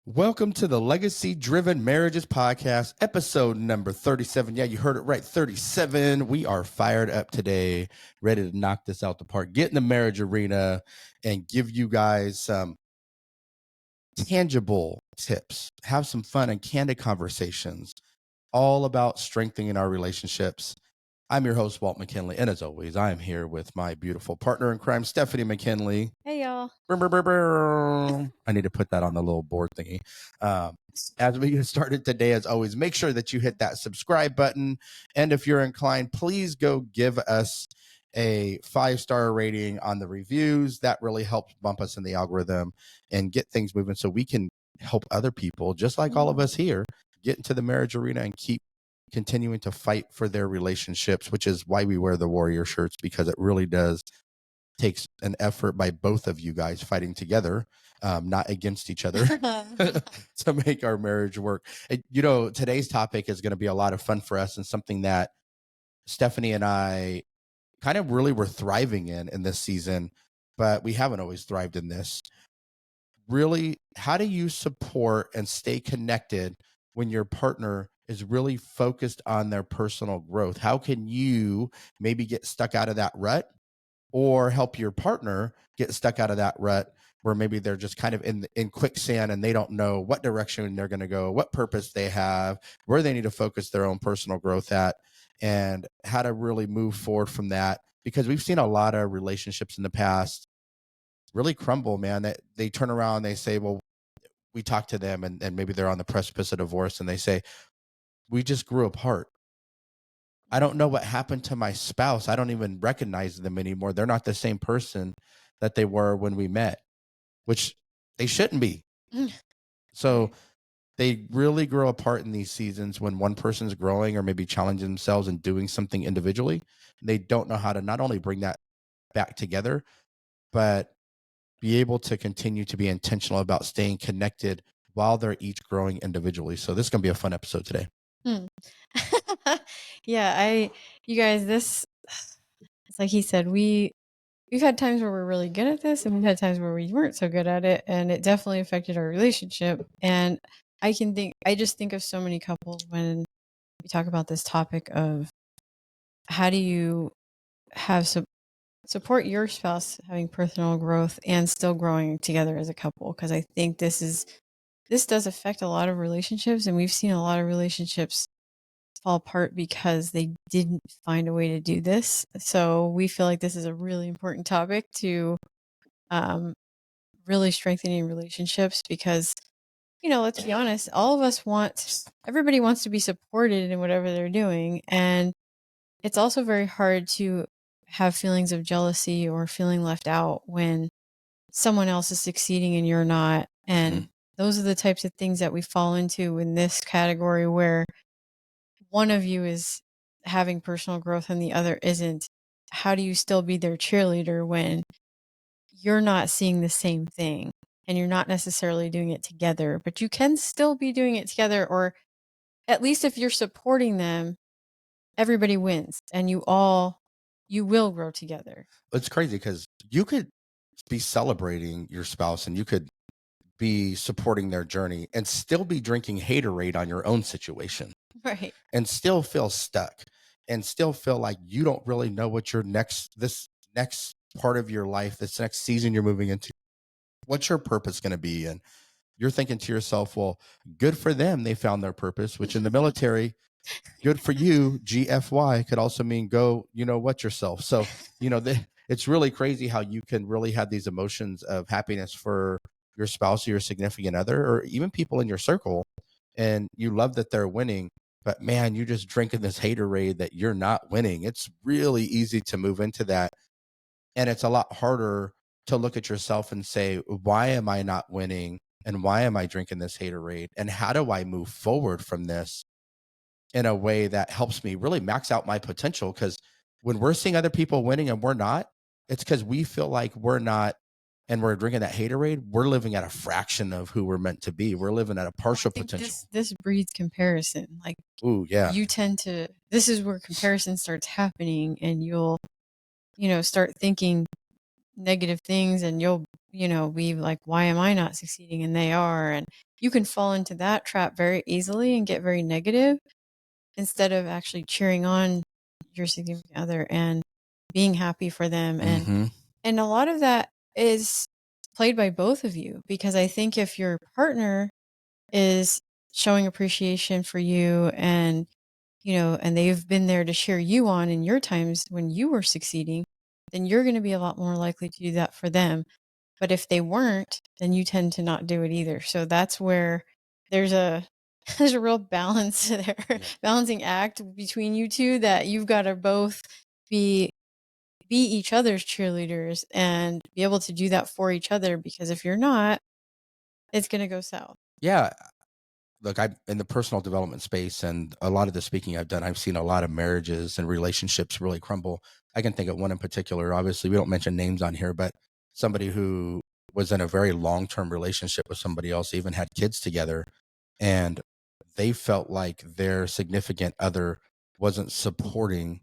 Welcome to the Legacy Driven Marriages Podcast, episode number 37. Yeah, you heard it right, 37. We are fired up today, ready to knock this out the park, get in the marriage arena, and give you guys some tangible tips, have some fun and candid conversations, all about strengthening our relationships. I'm your host, Walt McKinley, and as always, I am here with my beautiful partner in crime, Stephanie McKinley. Hey, y'all. I need to put that on the little board thingy. As we get started today, as always, make sure that you hit that subscribe button. And if you're inclined, please go give us a 5-star rating on the reviews. That really helps bump us in the algorithm and get things moving so we can help other people, just like all of us here, get into the marriage arena and keep continuing to fight for their relationships, which is why we wear the warrior shirts, because it really does takes an effort by both of you guys fighting together, not against each other, to make our marriage work. Today's topic is going to be a lot of fun for us and something that Stephanie and I kind of really were thriving in this season, but we haven't always thrived in this. Really, how do you support and stay connected when your partner is really focused on their personal growth? How can you maybe get stuck out of that rut, or help your partner get stuck out of that rut where maybe they're just kind of in quicksand and they don't know what direction they're going to go, what purpose they have, where they need to focus their own personal growth at, and how to really move forward from that. Because we've seen a lot of relationships in the past really crumble, man. That they turn around and they say, well, we talk to them and maybe they're on the precipice of divorce and they say, we just grew apart. I don't know what happened to my spouse. I don't even recognize them anymore. They're not the same person that they were when we met, which they shouldn't be. So they really grow apart in these seasons when one person's growing or maybe challenging themselves and doing something individually. They don't know how to not only bring that back together, but be able to continue to be intentional about staying connected while they're each growing individually. So this is going to be a fun episode today. Yeah, you guys, it's like he said, we've had times where we're really good at this and we've had times where we weren't so good at it, and it definitely affected our relationship. And I just think of so many couples when we talk about this topic of how do you have support your spouse having personal growth and still growing together as a couple, because I think this does affect a lot of relationships, and we've seen a lot of relationships fall apart because they didn't find a way to do this. So we feel like this is a really important topic to really strengthening relationships, because let's be honest, everybody wants to be supported in whatever they're doing, and it's also very hard to have feelings of jealousy or feeling left out when someone else is succeeding and you're not. And those are the types of things that we fall into in this category, where one of you is having personal growth and the other isn't. How do you still be their cheerleader when you're not seeing the same thing and you're not necessarily doing it together, but you can still be doing it together? Or at least if you're supporting them, everybody wins and you will grow together. It's crazy because you could be celebrating your spouse and you could be supporting their journey and still be drinking haterade on your own situation, right? And still feel stuck and still feel like you don't really know what this next part of your life, this next season you're moving into, what's your purpose going to be? And you're thinking to yourself, well, good for them, they found their purpose, which in the military, good for you, GFY, could also mean go, yourself. So, it's really crazy how you can really have these emotions of happiness for your spouse or your significant other, or even people in your circle, and you love that they're winning, but man, you just drinking this haterade that you're not winning. It's really easy to move into that. And it's a lot harder to look at yourself and say, why am I not winning? And why am I drinking this haterade? And how do I move forward from this in a way that helps me really max out my potential? Because when we're seeing other people winning and we're not, it's because we feel like we're not, and we're drinking that haterade. We're living at a fraction of who we're meant to be. We're living at a partial potential. This breeds comparison. Like, ooh, yeah, you tend to. This is where comparison starts happening, and you'll, start thinking negative things, and you'll, be like, why am I not succeeding and they are? And you can fall into that trap very easily and get very negative instead of actually cheering on your significant other and being happy for them. And a lot of that is played by both of you, because I think if your partner is showing appreciation for you, and and they've been there to cheer you on in your times when you were succeeding, then you're going to be a lot more likely to do that for them. But if they weren't, then you tend to not do it either. So that's where there's a there's a real balance there, balancing act between you two, that you've got to both be each other's cheerleaders and be able to do that for each other, because if you're not, it's going to go south. Yeah. Look, I'm in the personal development space, and a lot of the speaking I've done, I've seen a lot of marriages and relationships really crumble. I can think of one in particular. Obviously, we don't mention names on here, but somebody who was in a very long-term relationship with somebody else, even had kids together, and they felt like their significant other wasn't supporting,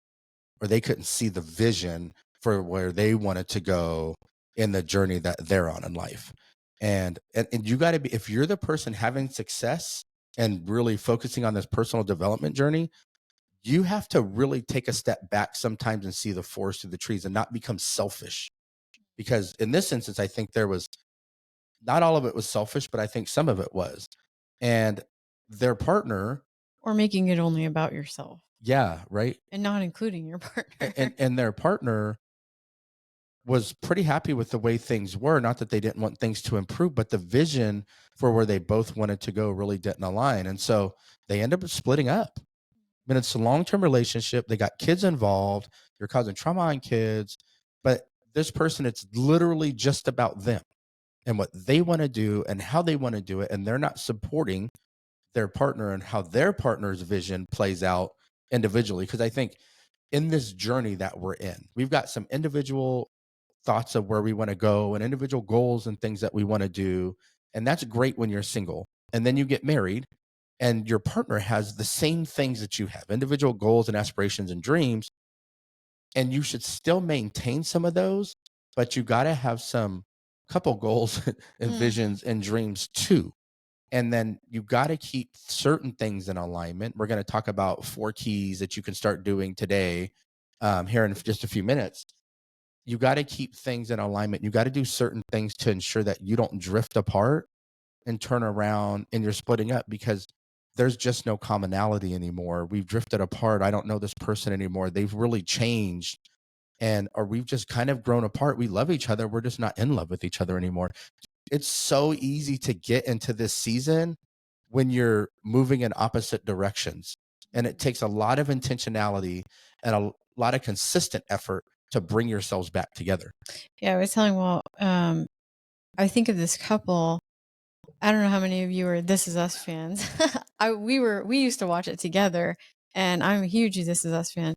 or they couldn't see the vision for where they wanted to go in the journey that they're on in life. And you got to be, if you're the person having success and really focusing on this personal development journey, you have to really take a step back sometimes and see the forest through the trees and not become selfish. Because in this instance, I think there was, not all of it was selfish, but I think some of it was. And their partner, or making it only about yourself. Yeah, right. And not including your partner. And their partner was pretty happy with the way things were. Not that they didn't want things to improve, but the vision for where they both wanted to go really didn't align. And so they end up splitting up. I mean, it's a long-term relationship. They got kids involved. They're causing trauma on kids. But this person, it's literally just about them and what they want to do and how they want to do it. And they're not supporting their partner and how their partner's vision plays out individually. Because I think in this journey that we're in, we've got some individual thoughts of where we want to go and individual goals and things that we want to do. And that's great when you're single. And then you get married and your partner has the same things that you have, individual goals and aspirations and dreams. And you should still maintain some of those, but you got to have some couple goals and visions and dreams too. And then you got to keep certain things in alignment. We're going to talk about 4 keys that you can start doing today, here in just a few minutes. You got to keep things in alignment. You got to do certain things to ensure that you don't drift apart and turn around and you're splitting up, because there's just no commonality anymore. We've drifted apart. I don't know this person anymore. They've really changed. Or we've just kind of grown apart. We love each other. We're just not in love with each other anymore. It's so easy to get into this season when you're moving in opposite directions. And it takes a lot of intentionality and a lot of consistent effort to bring yourselves back together. Yeah, I was telling I think of this couple. I don't know how many of you are This Is Us fans. We used to watch it together, and I'm a huge This Is Us fan.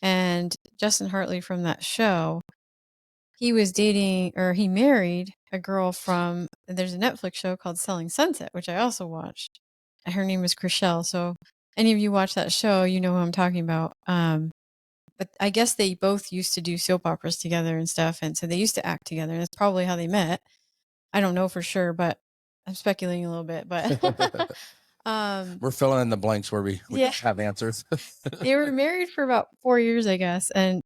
And Justin Hartley from that show, he was dating, or he married a girl from, there's a Netflix show called Selling Sunset, which I also watched. Her name was Chriselle. So any of you watch that show, you know who I'm talking about. But I guess they both used to do soap operas together and stuff. And so they used to act together. And that's probably how they met. I don't know for sure, but I'm speculating a little bit. But we're filling in the blanks where we have answers. They were married for about 4 years, I guess. And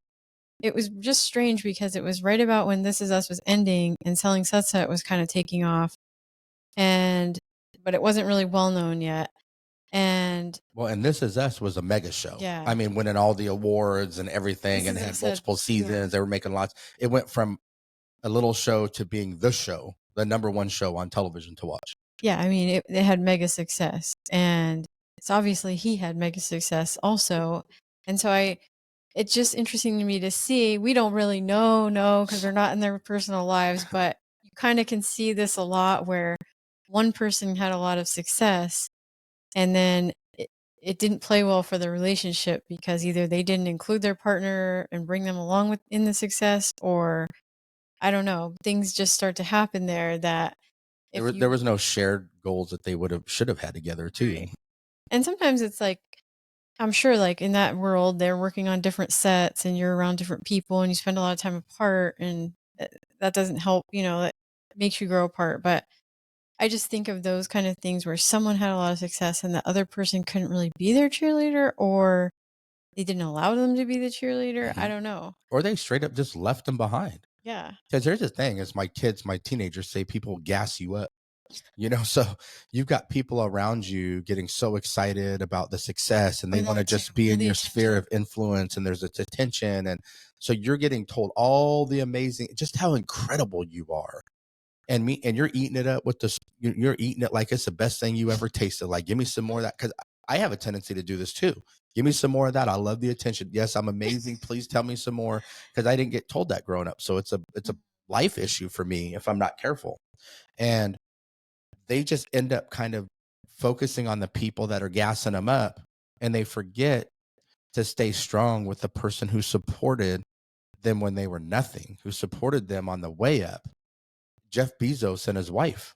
it was just strange because it was right about when This Is Us was ending and Selling Sunset was kind of taking off. But it wasn't really well known yet. And This Is Us was a mega show. Yeah. I mean, winning all the awards and everything, and had multiple seasons. Yeah. They were making lots. It went from a little show to being the show, the number one show on television to watch. Yeah, I mean, it had mega success, and it's obviously he had mega success also. And so it's just interesting to me to see. We don't really know, because they're not in their personal lives, but you kind of can see this a lot where one person had a lot of success, and then it didn't play well for the relationship because either they didn't include their partner and bring them along in the success, or I don't know, things just start to happen there that there was no shared goals that they should have had together too. Right. And sometimes it's like, I'm sure like in that world, they're working on different sets and you're around different people and you spend a lot of time apart, and that doesn't help, that makes you grow apart. But I just think of those kind of things where someone had a lot of success and the other person couldn't really be their cheerleader, or they didn't allow them to be the cheerleader. I don't know. Or they straight up just left them behind. Yeah. Because here's the thing, is my teenagers say people gas you up. So you've got people around you getting so excited about the success, and they want to just be in your sphere of influence, and there's this attention. And so you're getting told all the amazing, just how incredible you are. And you're eating it up with this, you're eating it like it's the best thing you ever tasted. Like, give me some more of that. Cause I have a tendency to do this too. Give me some more of that. I love the attention. Yes, I'm amazing. Please tell me some more. Cause I didn't get told that growing up. So it's a life issue for me if I'm not careful. And they just end up kind of focusing on the people that are gassing them up, and they forget to stay strong with the person who supported them when they were nothing, who supported them on the way up. Jeff Bezos and his wife,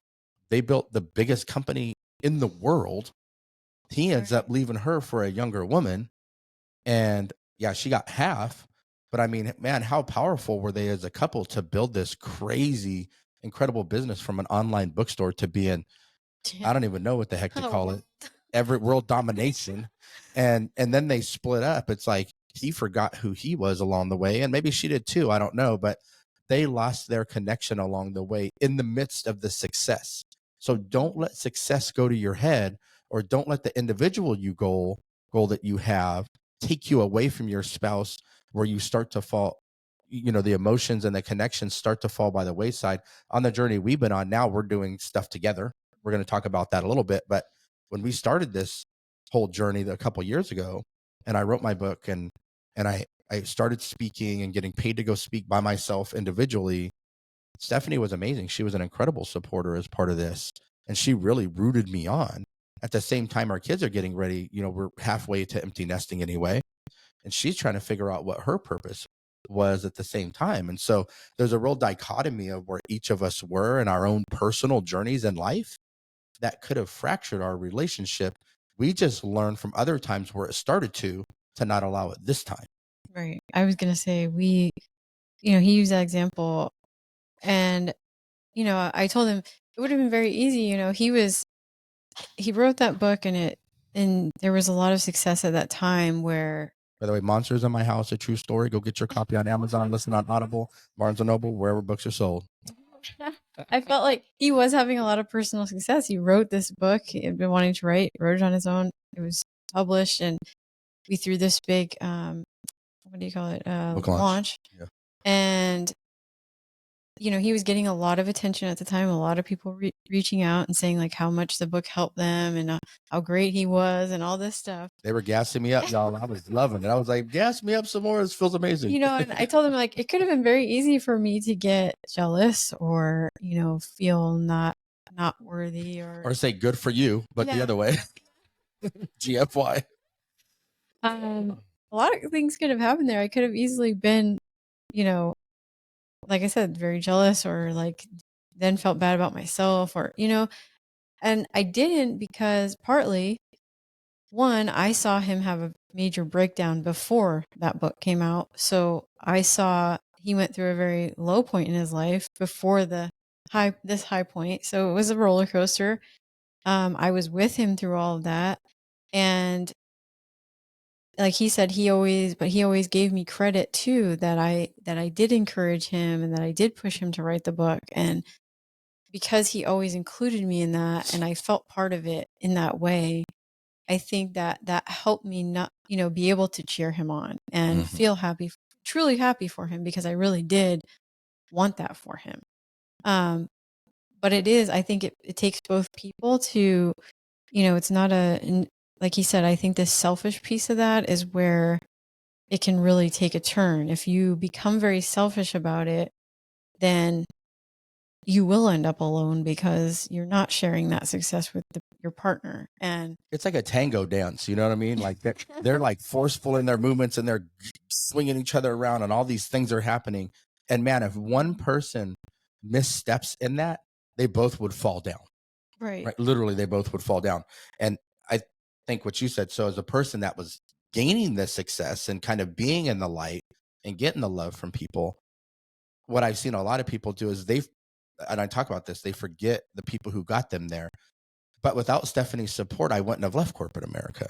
they built the biggest company in the world. He ends up leaving her for a younger woman, and yeah, she got half. But I mean, man, how powerful were they as a couple to build this crazy, incredible business from an online bookstore to being, I don't even know what the heck to call it, every world domination. And then they split up. It's like he forgot who he was along the way, and maybe she did too. I don't know, but they lost their connection along the way in the midst of the success. So don't let success go to your head, or don't let the individual goal that you have take you away from your spouse, where you start to fall, the emotions and the connections start to fall by the wayside. On the journey we've been on now, we're doing stuff together. We're going to talk about that a little bit. But when we started this whole journey a couple years ago, and I wrote my book, and I started speaking and getting paid to go speak by myself individually, Stephanie was amazing. She was an incredible supporter as part of this, and she really rooted me on. At the same time, our kids are getting ready. We're halfway to empty nesting anyway, and she's trying to figure out what her purpose was at the same time. And so there's a real dichotomy of where each of us were in our own personal journeys in life that could have fractured our relationship. We just learned from other times where it started to not allow it this time. Right. I was going to say, he used that example, and, I told him it would have been very easy. He wrote that book, and there was a lot of success at that time where, by the way, Monsters in My House, a true story. Go get your copy on Amazon, listen on Audible, Barnes & Noble, wherever books are sold. I felt like he was having a lot of personal success. He wrote this book. He had been wanting to write, wrote it on his own. It was published, and we threw this big, what do you call it? Book launch. Yeah. And, he was getting a lot of attention at the time. A lot of people reaching out and saying like how much the book helped them, and how great he was, and all this stuff. They were gassing me up, y'all. I was loving it. I was like, gas me up some more. This feels amazing. And I told him, like, it could have been very easy for me to get jealous, or, feel not worthy, or say good for you, but the other way. GFY. A lot of things could have happened there. I could have easily been, like I said, very jealous, or like then felt bad about myself, or, and I didn't, because partly, one, I saw him have a major breakdown before that book came out. So I saw he went through a very low point in his life before this high point. So it was a roller coaster. I was with him through all of that. And like he said, he always gave me credit too, that I did encourage him, and that I did push him to write the book. And because he always included me in that, and I felt part of it in that way, I think that helped me not, be able to cheer him on and feel happy, truly happy for him, because I really did want that for him. But I think it takes both people to, it's not like he said, I think the selfish piece of that is where it can really take a turn. If you become very selfish about it, then you will end up alone, because you're not sharing that success with your partner. And it's like a tango dance. You know what I mean? Like they're like forceful in their movements, and they're swinging each other around, and all these things are happening. And man, if one person missteps in that, they both would fall down. Right. Literally, they both would fall down. And I think what you said, so as a person that was gaining the success and kind of being in the light and getting the love from people, what I've seen a lot of people do is and I talk about this, they forget the people who got them there. But without Stephanie's support, I wouldn't have left corporate America.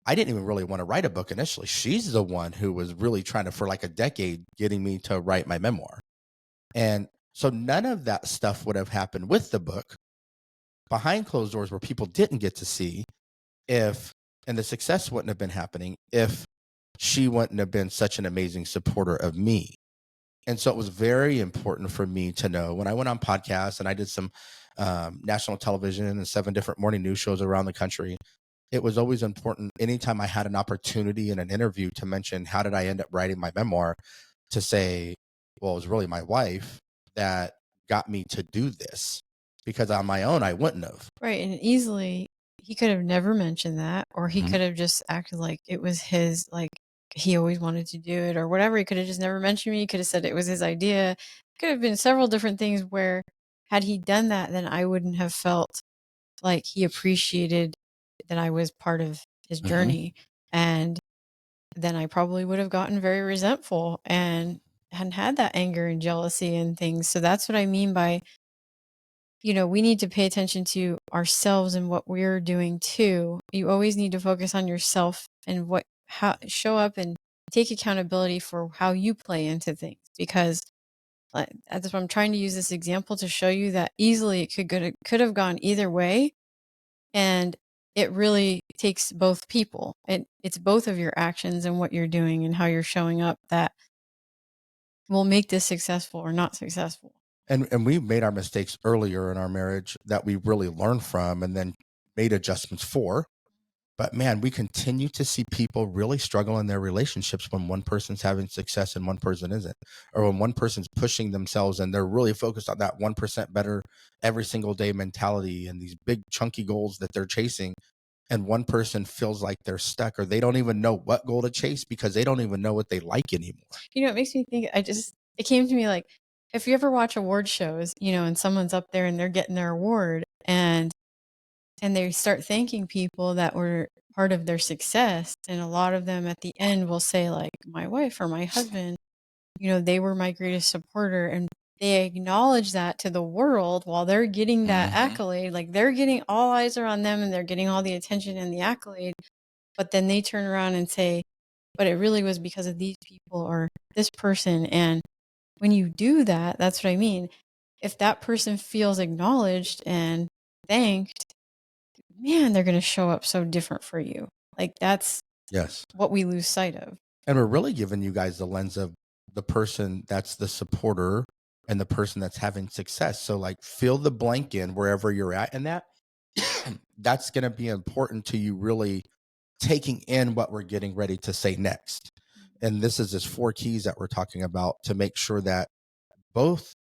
I didn't even really want to write a book initially. She's the one who was really trying to, for like a decade, getting me to write my memoir. And so none of that stuff would have happened with the book behind closed doors where people didn't get to see and the success wouldn't have been happening if she wouldn't have been such an amazing supporter of me. And so it was very important for me to know when I went on podcasts and I did some national television and 7 different morning news shows around the country. It was always important anytime I had an opportunity in an interview to mention how did I end up writing my memoir, to say, well, it was really my wife that got me to do this, because on my own, I wouldn't have. Right. And easily he could have never mentioned that, or he Mhm. could have just acted like it was his, like he always wanted to do it or whatever. He could have just never mentioned me. He could have said it was his idea. It could have been several different things where had he done that, then I wouldn't have felt like he appreciated that I was part of his Mhm. journey. And then I probably would have gotten very resentful and hadn't had that anger and jealousy and things. So that's what I mean by, we need to pay attention to ourselves and what we're doing too. You always need to focus on yourself and how show up and take accountability for how you play into things, because that's what I'm trying to use this example to show you that easily could have gone either way. And it really takes both people. It's both of your actions and what you're doing and how you're showing up that will make this successful or not successful. And we made our mistakes earlier in our marriage that we really learned from and then made adjustments for. But man, we continue to see people really struggle in their relationships when one person's having success and one person isn't, or when one person's pushing themselves and they're really focused on that 1% better every single day mentality and these big chunky goals that they're chasing. And one person feels like they're stuck, or they don't even know what goal to chase because they don't even know what they like anymore. It makes me think, it came to me like, if you ever watch award shows, and someone's up there and they're getting their award and they start thanking people that were part of their success. And a lot of them at the end will say, like, my wife or my husband, they were my greatest supporter. And they acknowledge that to the world while they're getting that accolade. Like, they're getting, all eyes are on them and they're getting all the attention and the accolade. But then they turn around and say, but it really was because of these people or this person. And when you do that, that's what I mean. If that person feels acknowledged and thanked, man, they're going to show up so different for you. Like, that's Yes. what we lose sight of. And we're really giving you guys the lens of the person that's the supporter and the person that's having success. So like fill the blank in wherever you're at, and that's going to be important to you really taking in what we're getting ready to say next. And this is just 4 keys that we're talking about to make sure that both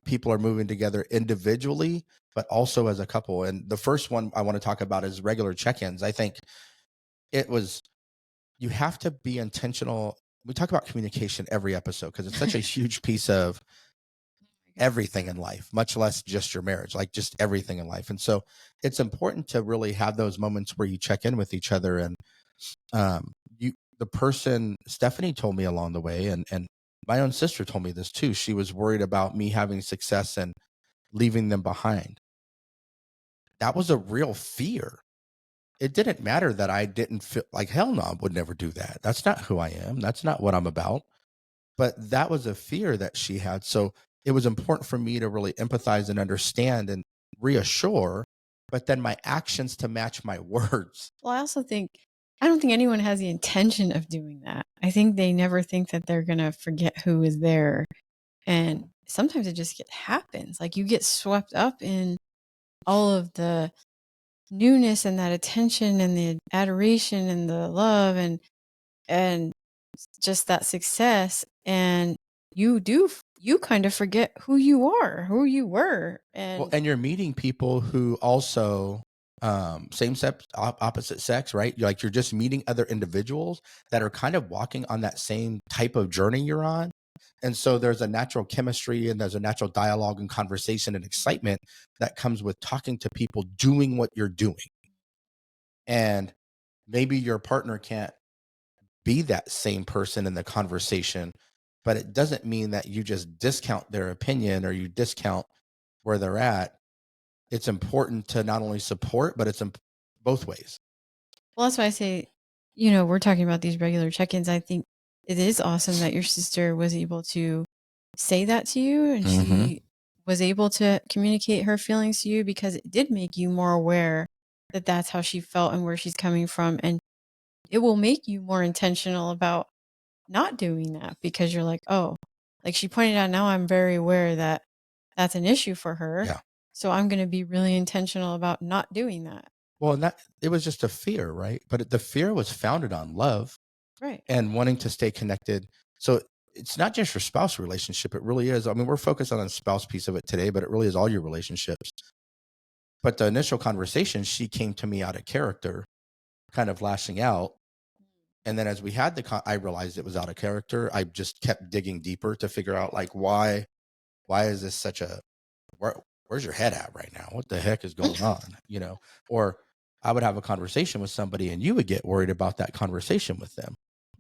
people are moving together individually, but also as a couple. And the first one I want to talk about is regular check-ins. I think you have to be intentional. We talk about communication every episode because it's such a huge piece of everything in life, much less just your marriage, like just everything in life. And so it's important to really have those moments where you check in with each other. And the person Stephanie told me along the way, and my own sister told me this too. She was worried about me having success and leaving them behind. That was a real fear. It didn't matter that I didn't feel like, hell no, I would never do that. That's not who I am. That's not what I'm about. But that was a fear that she had. So it was important for me to really empathize and understand and reassure, but then my actions to match my words. Well, I don't think anyone has the intention of doing that. I think they never think that they're going to forget who is there. And sometimes it happens. Like, you get swept up in all of the newness and that attention and the adoration and the love and just that success, and you kind of forget who you are, who you were. And you're meeting people who also same sex, opposite sex, right? You're just meeting other individuals that are kind of walking on that same type of journey you're on. And so there's a natural chemistry and there's a natural dialogue and conversation and excitement that comes with talking to people doing what you're doing. And maybe your partner can't be that same person in the conversation, but it doesn't mean that you just discount their opinion or you discount where they're at. It's important to not only support, but it's both ways. Well, that's why I say, you know, we're talking about these regular check-ins. I think it is awesome that your sister was able to say that to you and she was able to communicate her feelings to you, because it did make you more aware that that's how she felt and where she's coming from. And it will make you more intentional about not doing that, because you're like, oh, like she pointed out, now I'm very aware that that's an issue for her. Yeah. So I'm going to be really intentional about not doing that. Well, and that it was just a fear, right? But the fear was founded on love, right, and wanting to stay connected. So it's not just your spouse relationship. It really is. I mean, we're focused on the spouse piece of it today, but it really is all your relationships. But the initial conversation, she came to me out of character, kind of lashing out. And then as we had I realized it was out of character. I just kept digging deeper to figure out like, why is this such a, where's your head at right now? What the heck is going on? Or I would have a conversation with somebody and you would get worried about that conversation with them.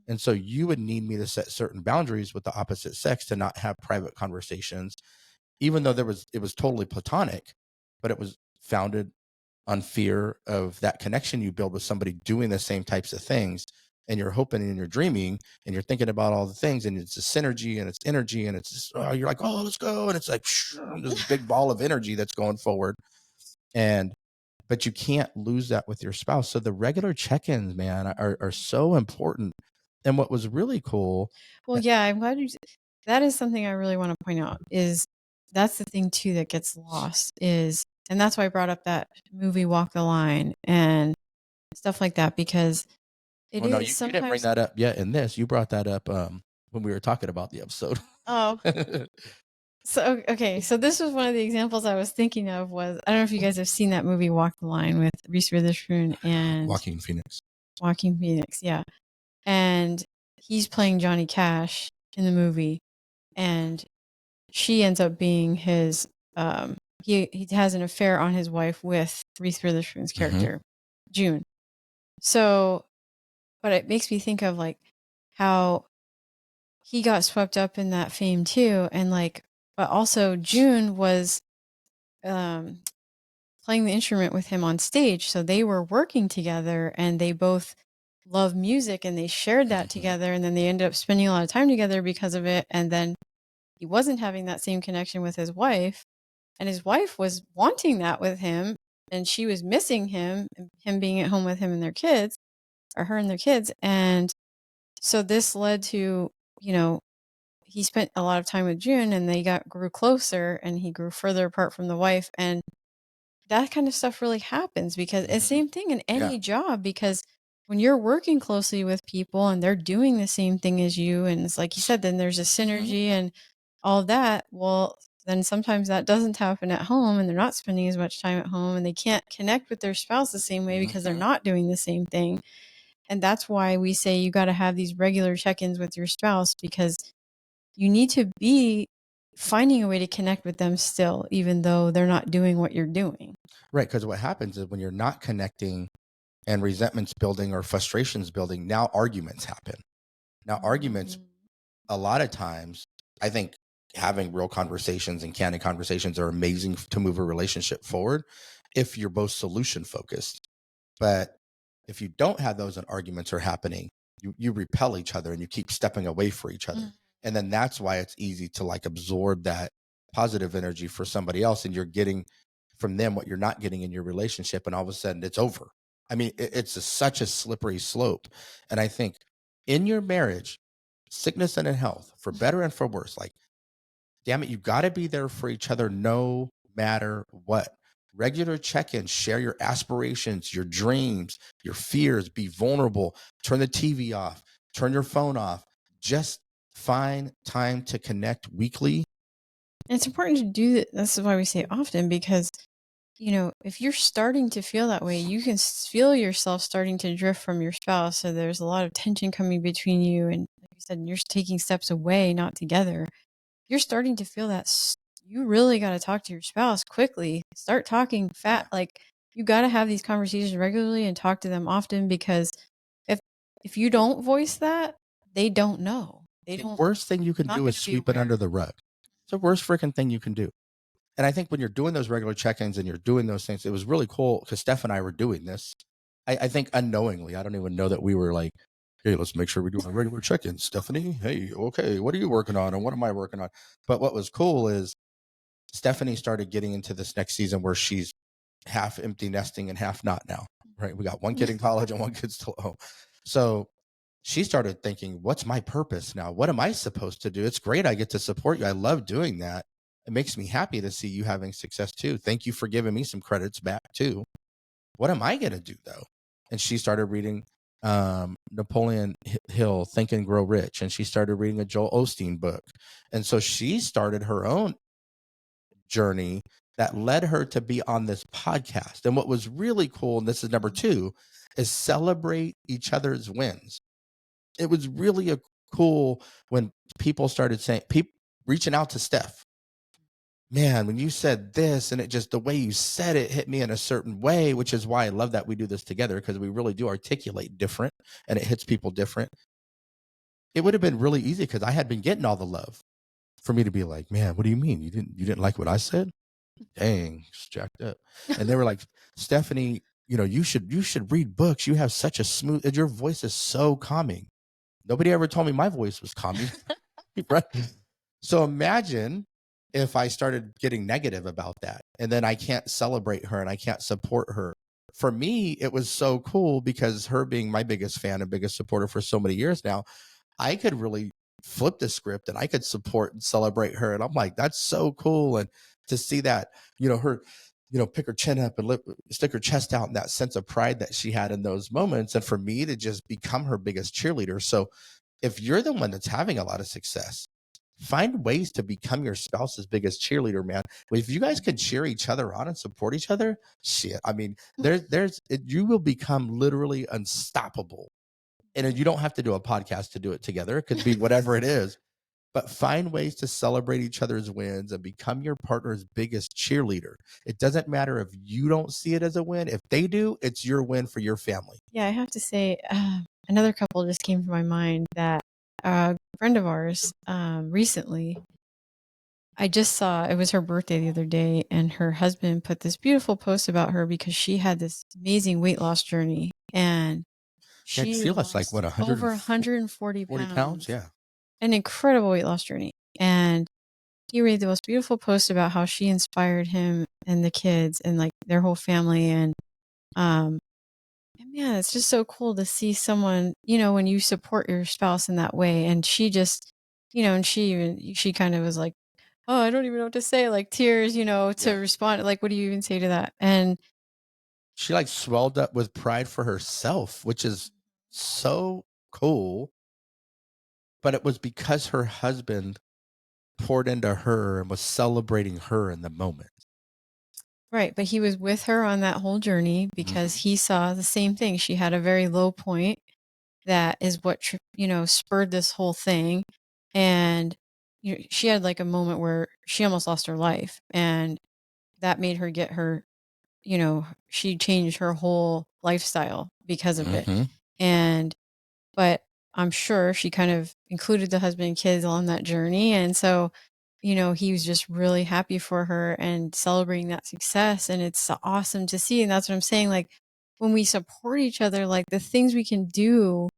And so you would need me to set certain boundaries with the opposite sex to not have private conversations, even though it was totally platonic, but it was founded on fear of that connection you build with somebody doing the same types of things. And you're hoping and you're dreaming and you're thinking about all the things, and it's a synergy and it's energy and it's just, you're like, oh, let's go. And it's like this big ball of energy that's going forward. But you can't lose that with your spouse. So the regular check-ins, man, are so important. And what was really cool. Well, yeah, I'm glad that is something I really want to point out, is that's the thing too that gets lost and that's why I brought up that movie Walk the Line and stuff like that, because it is No, you didn't bring sometimes. that up yet in this. You brought that up when we were talking about the episode. Oh, so okay, so this was one of the examples I was thinking of. Was, I don't know if you guys have seen that movie Walk the Line with Reese Witherspoon and Joaquin Phoenix. Yeah, and he's playing Johnny Cash in the movie, and she ends up being his he has an affair on his wife with Reese Witherspoon's character, June. So, but it makes me think of like how he got swept up in that fame too, and like, but also June was playing the instrument with him on stage, so they were working together and they both love music and they shared that together, and then they ended up spending a lot of time together because of it. And then he wasn't having that same connection with his wife, and his wife was wanting that with him, and she was missing him being at home with him and their kids, or her and their kids. And so this led to, he spent a lot of time with June and they grew closer, and he grew further apart from the wife. And that kind of stuff really happens because it's the same thing in any job, because when you're working closely with people and they're doing the same thing as you, and it's like you said, then there's a synergy and all that. Well, then sometimes that doesn't happen at home, and they're not spending as much time at home, and they can't connect with their spouse the same way because they're not doing the same thing. And that's why we say you got to have these regular check-ins with your spouse, because you need to be finding a way to connect with them still, even though they're not doing what you're doing. Right. Because what happens is when you're not connecting and resentments building or frustrations building, now arguments happen. Now, arguments, a lot of times, I think having real conversations and candid conversations are amazing to move a relationship forward if you're both solution focused. But if you don't have those and arguments are happening, you repel each other and you keep stepping away for each other. And then that's why it's easy to like absorb that positive energy for somebody else, and you're getting from them what you're not getting in your relationship, and all of a sudden it's over. I mean, it's such a slippery slope. And I think in your marriage, sickness and in health, for better and for worse, like, damn it, you got to be there for each other no matter what. Regular check-ins, share your aspirations, your dreams, your fears, be vulnerable, turn the TV off, turn your phone off. Just find time to connect weekly. It's important to do that. That's why we say it often, because, if you're starting to feel that way, you can feel yourself starting to drift from your spouse. So there's a lot of tension coming between you. And like you said, you're taking steps away, not together. You're starting to feel that. You really got to talk to your spouse quickly. Start talking like, you got to have these conversations regularly and talk to them often, because if you don't voice that, they don't know. They The don't. worst thing you can not do gonna is be sweep it aware. under the rug. It's the worst freaking thing you can do. And I think when you're doing those regular check-ins and you're doing those things, it was really cool because Steph and I were doing this. I think unknowingly, I don't even know that we were like, hey, let's make sure we do our regular check-ins. Stephanie, hey, okay, what are you working on and what am I working on? But what was cool is Stephanie started getting into this next season where she's half empty nesting and half not now, right? We got one kid in college and one kid still at home. So she started thinking, what's my purpose now? What am I supposed to do? It's great. I get to support you. I love doing that. It makes me happy to see you having success too. Thank you for giving me some credits back too. What am I going to do though? And she started reading Napoleon Hill, Think and Grow Rich. And she started reading a Joel Osteen book. And so she started her own journey that led her to be on this podcast. And what was really cool, and this is number 2, is celebrate each other's wins. It was really cool when people started saying, reaching out to Steph. Man, when you said this and it just the way you said it hit me in a certain way, which is why I love that we do this together because we really do articulate different and it hits people different. It would have been really easy because I had been getting all the love for me to be like, man, what do you mean? You didn't like what I said? Dang, it's jacked up. And they were like, Stephanie, you should read books. You have such a smooth, your voice is so calming. Nobody ever told me my voice was calming. Right? So imagine if I started getting negative about that and then I can't celebrate her and I can't support her. For me, it was so cool because her being my biggest fan and biggest supporter for so many years now, I could really flip the script and I could support and celebrate her. And I'm like, that's so cool. And to see that, her, pick her chin up and stick her chest out and that sense of pride that she had in those moments. And for me to just become her biggest cheerleader. So if you're the one that's having a lot of success, find ways to become your spouse's biggest cheerleader, man. If you guys can cheer each other on and support each other, shit. I mean, you will become literally unstoppable. And you don't have to do a podcast to do it together. It could be whatever it is. But find ways to celebrate each other's wins and become your partner's biggest cheerleader. It doesn't matter if you don't see it as a win. If they do, it's your win for your family. Yeah, I have to say, another couple just came to my mind that a friend of ours recently, I just saw, it was her birthday the other day, and her husband put this beautiful post about her because she had this amazing weight loss journey. And Yeah, I she feel that's like lost what, over 140 140 pounds? pounds. Yeah. An incredible weight loss journey. And he made the most beautiful post about how she inspired him and the kids and like their whole family. And man, it's just so cool to see someone, when you support your spouse in that way. And she just, and she kind of was like, oh, I don't even know what to say, like tears, to respond. Like, what do you even say to that? And she like swelled up with pride for herself, which is so cool. But it was because her husband poured into her and was celebrating her in the moment. right. But he was with her on that whole journey because he saw the same thing. She had a very low point that is what, spurred this whole thing. And she had like a moment where she almost lost her life, and that made her get her, she changed her whole lifestyle because of it. And, but I'm sure she kind of included the husband and kids on that journey. And so, he was just really happy for her and celebrating that success. And it's so awesome to see. And that's what I'm saying. Like, when we support each other, like the things we can do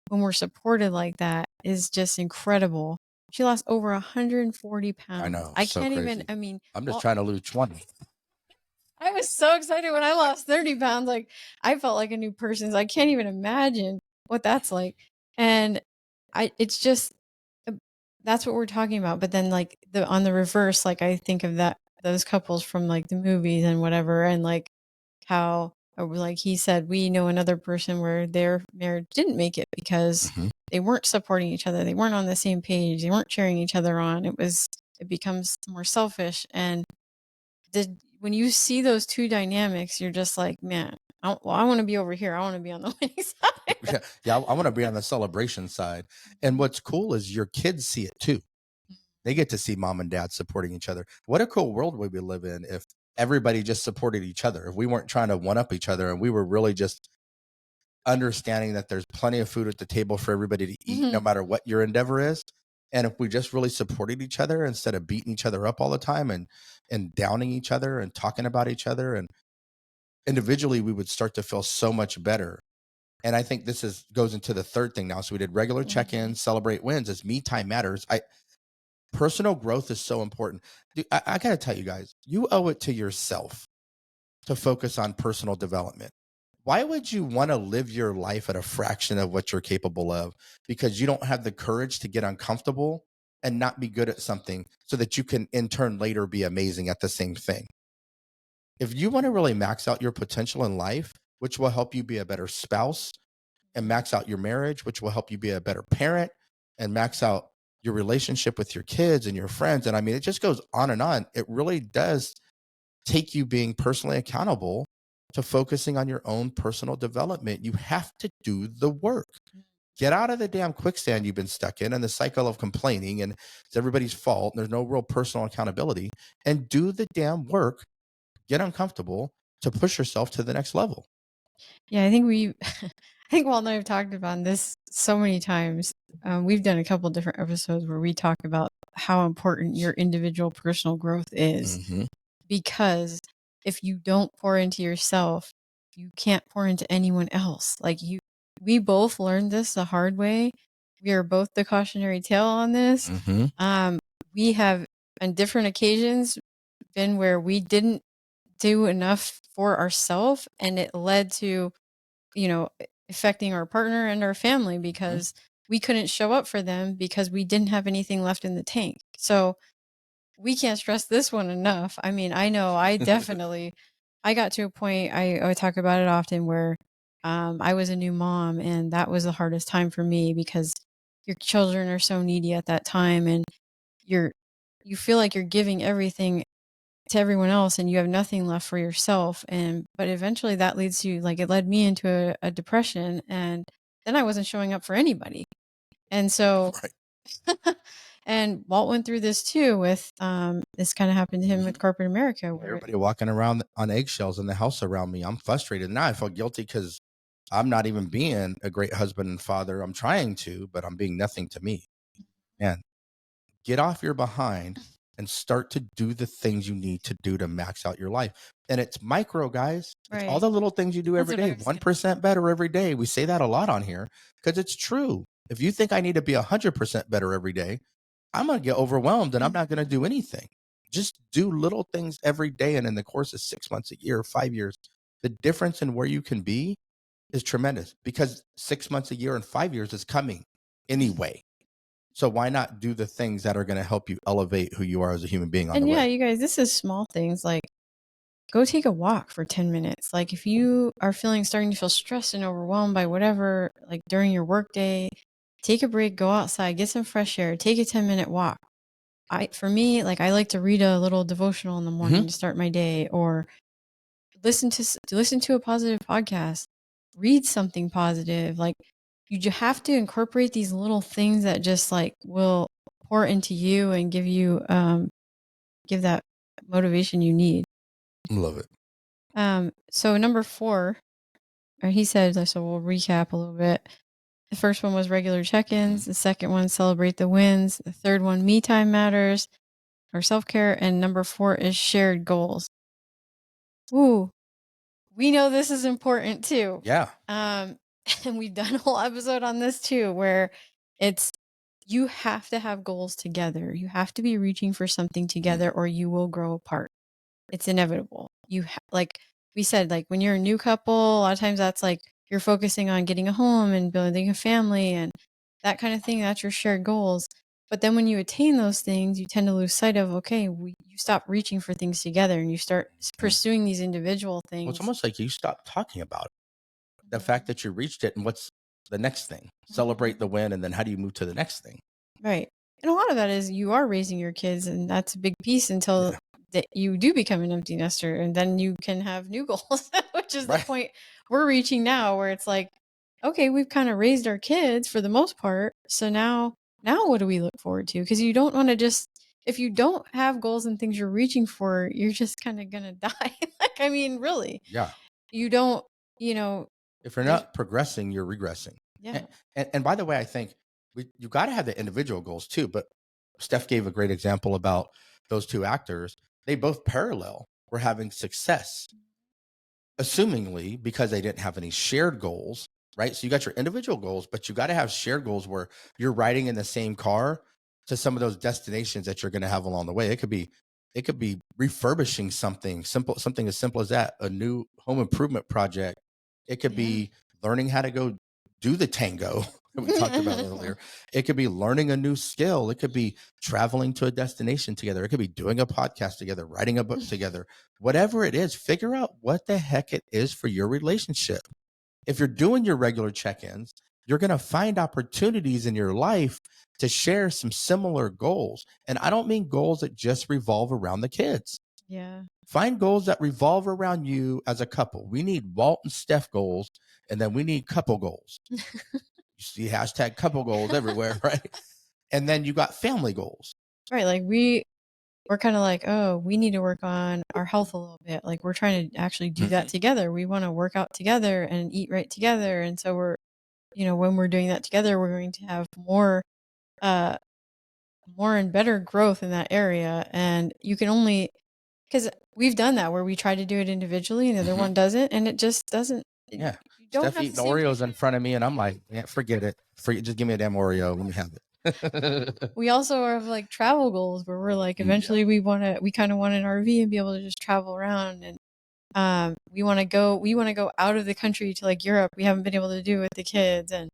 when we're supported like that is just incredible. She lost over 140 pounds. I know. I So can't crazy. even, I mean, I'm just trying to lose 20. I was so excited when I lost 30 pounds. Like, I felt like a new person. So I can't even imagine what that's like. And it's just, uh, that's what we're talking about. But then like on the reverse, like I think of those couples from like the movies and whatever. And like how, like he said, we know another person where their marriage didn't make it because they weren't supporting each other. They weren't on the same page. They weren't cheering each other on. It becomes more selfish. And when you see those two dynamics, you're just like, man, I want to be over here. I want to be on the winning side. Yeah, I want to be on the celebration side. And what's cool is your kids see it too. They get to see mom and dad supporting each other. What a cool world would we live in if everybody just supported each other, if we weren't trying to one up each other and we were really just understanding that there's plenty of food at the table for everybody to eat, no matter what your endeavor is. And if we just really supported each other instead of beating each other up all the time and downing each other and talking about each other, and individually, we would start to feel so much better. And I think this is goes into the third thing now. So we did regular check-ins, celebrate wins. As me time matters. Personal growth is so important. Dude, I gotta tell you guys, you owe it to yourself to focus on personal development. Why would you want to live your life at a fraction of what you're capable of? Because you don't have the courage to get uncomfortable and not be good at something so that you can in turn later be amazing at the same thing. If you want to really max out your potential in life, which will help you be a better spouse and max out your marriage, which will help you be a better parent and max out your relationship with your kids and your friends. And I mean, it just goes on and on. It really does take you being personally accountable to focusing on your own personal development. You have to do the work. Get out of the damn quicksand you've been stuck in and the cycle of complaining and it's everybody's fault. And there's no real personal accountability, and do the damn work. Get uncomfortable to push yourself to the next level. Yeah, I think I think Walt and I have talked about this so many times. We've done a couple different episodes where we talk about how important your individual personal growth is. Mm-hmm. Because if you don't pour into yourself, you can't pour into anyone else. We both learned this the hard way. We are both the cautionary tale on this. Mm-hmm. We have on different occasions been where we didn't do enough for ourselves, and it led to, affecting our partner and our family because we couldn't show up for them because we didn't have anything left in the tank. So we can't stress this one enough. I mean, I know I got to a point, I talk about it often, where I was a new mom, and that was the hardest time for me because your children are so needy at that time, and you're you feel like you're giving everything to everyone else and you have nothing left for yourself. And but eventually that leads to, like, it led me into a depression, and then I wasn't showing up for anybody. And so Right. and Walt went through this too with this kind of happened to him with corporate America, where Everybody walking around on eggshells in the house around me. I'm frustrated. Now I feel guilty because I'm not even being a great husband and father. I'm trying to, but I'm being nothing to me. Man, get off your behind and start to do the things you need to do to max out your life. And it's micro, guys. It's all right. the little things you do That's every what I day. was gonna 1% better every day. We say that a lot on here because it's true. If you think I need to be 100% better every day, I'm going to get overwhelmed and I'm not going to do anything. Just do little things every day. And in the course of 6 months, a year, 5 years, the difference in where you can be is tremendous because 6 months, a year, and 5 years is coming anyway. So why not do the things that are going to help you elevate who you are as a human being on And the yeah, way? you guys, this is small things, like go take a walk for 10 minutes. Like if you are starting to feel stressed and overwhelmed by whatever, like during your workday, take a break, go outside, get some fresh air, take a 10-minute walk. For me, like, I like to read a little devotional in the morning to start my day, or listen to a positive podcast, read something positive. Like, have to incorporate these little things that just, like, will pour into you and give that motivation you need. Love it. So number 4, or he said, so we'll recap a little bit. The first one was regular check-ins. The second one, celebrate the wins. The third one, me time matters, or self-care. And number 4 is shared goals. Ooh, we know this is important too. Yeah. And we've done a whole episode on this too, where it's you have to have goals together. You have to be reaching for something together, or you will grow apart. It's inevitable. Like we said, like when you're a new couple, a lot of times that's like you're focusing on getting a home and building a family and that kind of thing. That's your shared goals. But then when you attain those things, you tend to lose sight of, okay, you stop reaching for things together and you start pursuing these individual Well, it's things. almost like you stop talking about it. The fact that you reached it and what's the next thing? Celebrate the win, and then how do you move to the next thing? Right. And a lot of that is you are raising your kids, and that's a big piece until Yeah. that you do become an empty nester, and then you can have new goals, which is the Right. point we're reaching now, where it's like, okay, we've kind of raised our kids for the most part. So now what do we look forward to? Because you don't want to just, if you don't have goals and things you're reaching for, you're just kind of gonna die. Like, I mean, really, Yeah. you don't, you know, If you're there's not progressing, you're regressing. yeah. And by the way, I think you got to have the individual goals too. But Steph gave a great example about those two actors. They both parallel were having success, assumingly because they didn't have any shared goals, right? So you got your individual goals, but you got to have shared goals where you're riding in the same car to some of those destinations that you're going to have along the way. It could be refurbishing something simple, something as simple as that, a new home improvement project. It could be learning how to go do the tango that we talked about earlier. It could be learning a new skill. It could be traveling to a destination together. It could be doing a podcast together, writing a book together. Whatever it is, figure out what the heck it is for your relationship. If you're doing your regular check-ins, you're going to find opportunities in your life to share some similar goals. And I don't mean goals that just revolve around the kids. Yeah. Find goals that revolve around you as a couple. We need Walt and Steph goals, and then we need couple goals. You see hashtag couple goals everywhere, right? And then you got family goals. Right. Like we're kind of like, oh, we need to work on our health a little bit. Like we're trying to actually do that together. We want to work out together and eat right together. And so we're, when we're doing that together, we're going to have more and better growth in that area. And you can only, because we've done that where we try to do it individually and the other one doesn't, and it just doesn't. Yeah. You don't Steph have eating the same Oreos in front of me, and I'm like, yeah, forget it. Just give me a damn Oreo. Let me have it. We also have like travel goals where we're like, eventually we kind of want an RV and be able to just travel around. And we want to go out of the country to like Europe. We haven't been able to do with the kids. And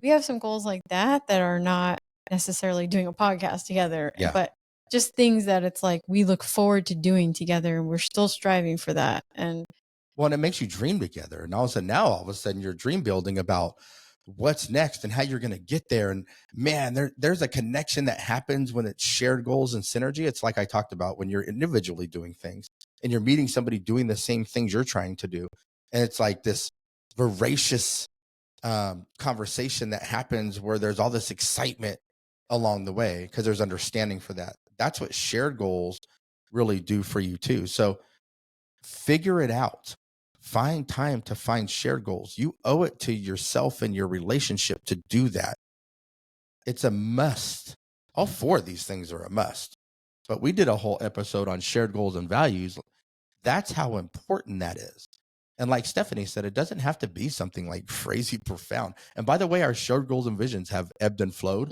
we have some goals like that are not necessarily doing a podcast together, but just things that it's like we look forward to doing together, and we're still striving for that. And it makes you dream together. And all of a sudden you're dream building about what's next and how you're going to get there. And man, there's a connection that happens when it's shared goals and synergy. It's like I talked about when you're individually doing things and you're meeting somebody doing the same things you're trying to do. And it's like this voracious conversation that happens where there's all this excitement along the way because there's understanding for that. That's what shared goals really do for you too. So figure it out. Find time to find shared goals. You owe it to yourself and your relationship to do that. It's a must. All four of these things are a must. But we did a whole episode on shared goals and values. That's how important that is. And like Stephanie said, it doesn't have to be something like crazy profound. And by the way, our shared goals and visions have ebbed and flowed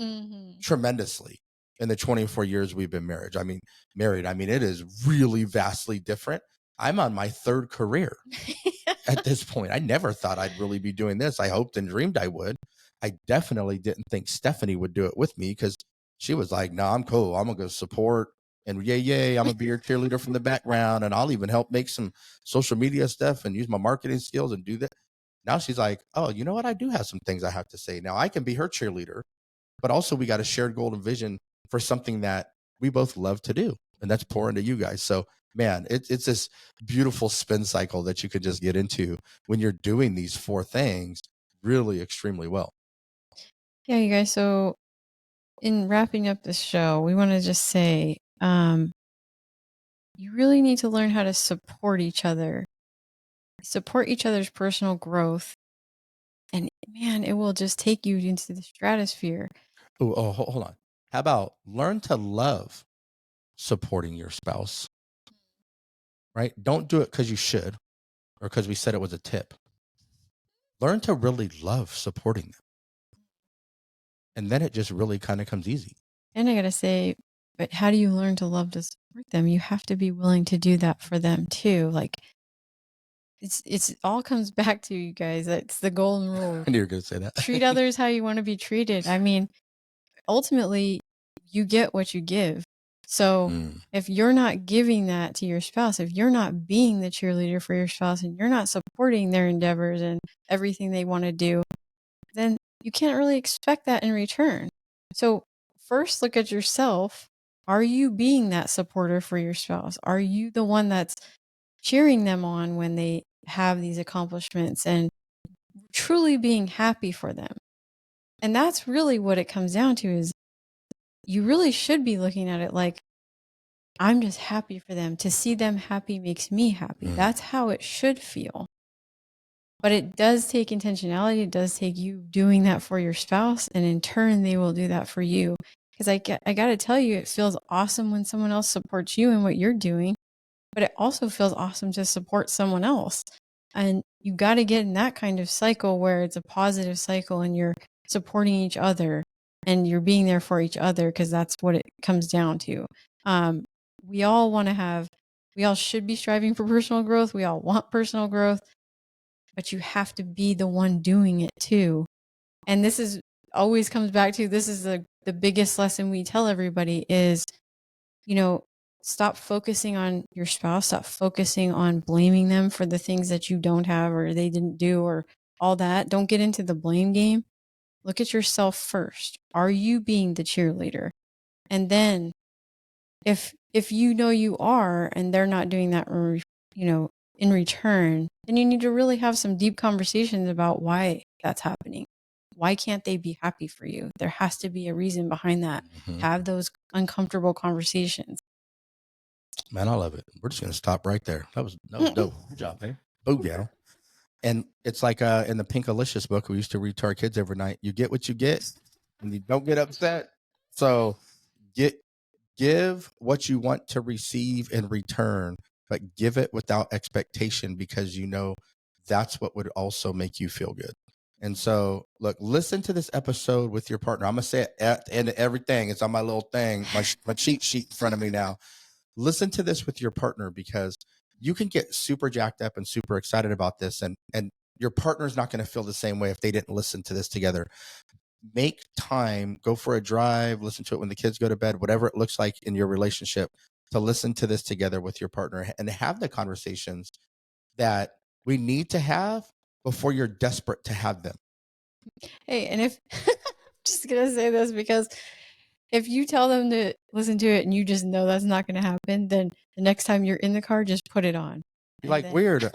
tremendously in the 24 years we've been married. I mean, it is really vastly different. I'm on my third career at this point. I never thought I'd really be doing this. I hoped and dreamed I would. I definitely didn't think Stephanie would do it with me because she was like, no, I'm cool. I'm going to go support and yay, I'm going to be your cheerleader from the background. And I'll even help make some social media stuff and use my marketing skills and do that. Now she's like, oh, you know what? I do have some things I have to say. Now I can be her cheerleader, but also we got a shared goal and vision for something that we both love to do. And that's pour into you guys. So man, it's this beautiful spin cycle that you could just get into when you're doing these four things really extremely well. Yeah, you guys. So in wrapping up this show, we want to just say, you really need to learn how to support each other's personal growth. And man, it will just take you into the stratosphere. Oh, hold on. How about learn to love supporting your spouse, right? Don't do it because you should or because we said it was a tip. Learn to really love supporting them. And then it just really kind of comes easy. And I got to say, but how do you learn to love to support them? You have to be willing to do that for them too. Like it's all comes back to you guys. It's the golden rule. I knew you were going to say that. Treat others how you want to be treated. I mean, ultimately you get what you give. So if you're not giving that to your spouse, if you're not being the cheerleader for your spouse and you're not supporting their endeavors and everything they want to do, then you can't really expect that in return. So first look at yourself. Are you being that supporter for your spouse? Are you the one that's cheering them on when they have these accomplishments and truly being happy for them? And that's really what it comes down to, is you really should be looking at it like, I'm just happy for them. To see them happy makes me happy. That's how it should feel. But it does take intentionality. It does take you doing that for your spouse, and in turn, they will do that for you. Because I got to tell you, it feels awesome when someone else supports you in what you're doing, but it also feels awesome to support someone else. And you got to get in that kind of cycle where it's a positive cycle and you're supporting each other and you're being there for each other, because that's what it comes down to. We all want to have, we all should be striving for personal growth. We all want personal growth, but you have to be the one doing it too. And this is always comes back to, this is the biggest lesson we tell everybody is, stop focusing on your spouse, stop focusing on blaming them for the things that you don't have or they didn't do or all that. Don't get into the blame game. Look at yourself first. Are you being the cheerleader? And then if you are and they're not doing that, in return, then you need to really have some deep conversations about why that's happening. Why can't they be happy for you? There has to be a reason behind that. Mm-hmm. Have those uncomfortable conversations. Man, I love it. We're just gonna stop right there. That was dope. Good job, man. Booyah. And it's like in the Pinkalicious book we used to read to our kids every night. You get what you get, and you don't get upset. So give what you want to receive in return, but give it without expectation, because that's what would also make you feel good. And so, look, listen to this episode with your partner. I'm gonna say it at the end of everything. It's on my little thing, my cheat sheet in front of me now. Listen to this with your partner, because you can get super jacked up and super excited about this, and your partner's not going to feel the same way if they didn't listen to this together. Make time, go for a drive, listen to it when the kids go to bed, whatever it looks like in your relationship, to listen to this together with your partner and have the conversations that we need to have before you're desperate to have them. Hey, and if I'm just gonna say this, because if you tell them to listen to it and you just know that's not going to happen, then the next time you're in the car, just put it on. You're like, weird.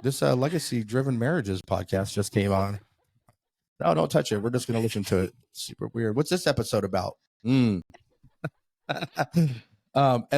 This legacy driven marriages podcast just came on. No, don't touch it. We're just going to listen to it. Super weird. What's this episode about? And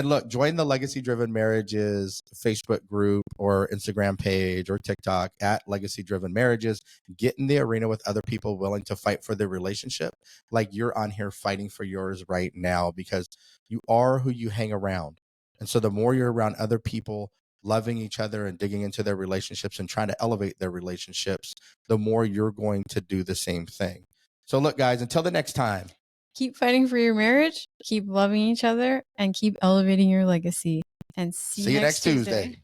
look, join the Legacy Driven Marriages Facebook group or Instagram page or TikTok at Legacy Driven Marriages. Get in the arena with other people willing to fight for their relationship, like you're on here fighting for yours right now, because you are who you hang around. And so the more you're around other people loving each other and digging into their relationships and trying to elevate their relationships, the more you're going to do the same thing. So look, guys, until the next time, keep fighting for your marriage, keep loving each other, and keep elevating your legacy. And see you next Tuesday.